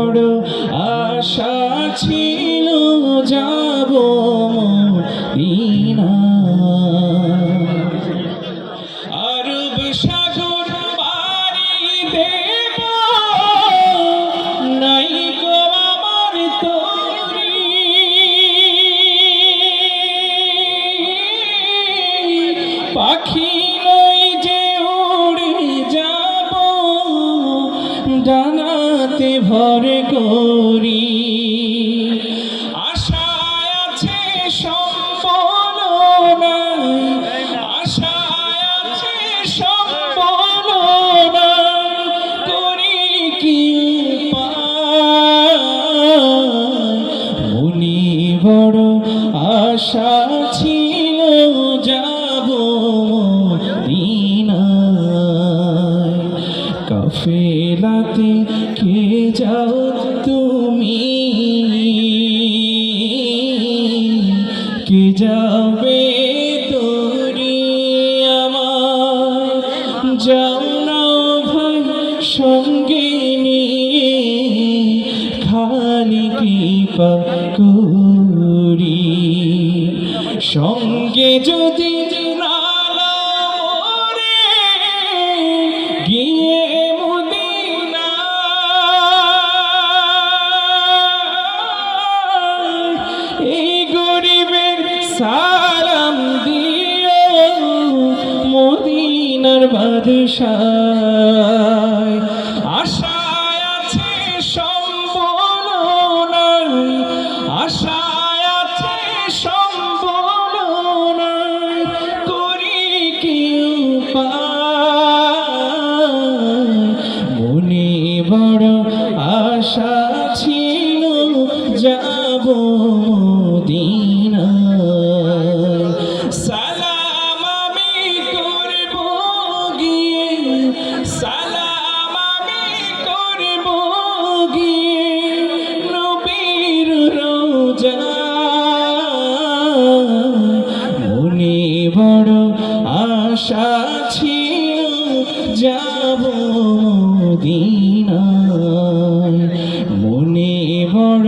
বড় আশা ছিল যাব মদিনা। আরব সাগর পাড়ি দেব নাই গো আমার তরি, পাখি নই যে উড়ে যাব ডানাতে ভর করি। আশায় আছে সম্বল নাই, আশায় আছে সম্বল নাই, করি কি উপায়। মনে বড় আশা ছিল যাব মদিনায়। কাফেলাতে কে যাও তুমি, কে যাবে তোরি আমার। যাও না ভাই সঙ্গে নিয়ে খালি কৃপা করি। সঙ্গে যদি না নাও রে গিয়ে মদিনা, এই গরিবের সালাম দিও মদিনার বাদশাহ। আশায় আছে সম্বল নাই, আশায় আছে সম্বল নাই, করি কি উপায়। মনে বড় আশা ছিল যাব মদিনায়। সালাম আমি করব গিয়ে, সালাম আমি করব গিয়ে নবীর রওজায়। মনে বড় আশা ছিল যাব মদিনায়। মনে বড়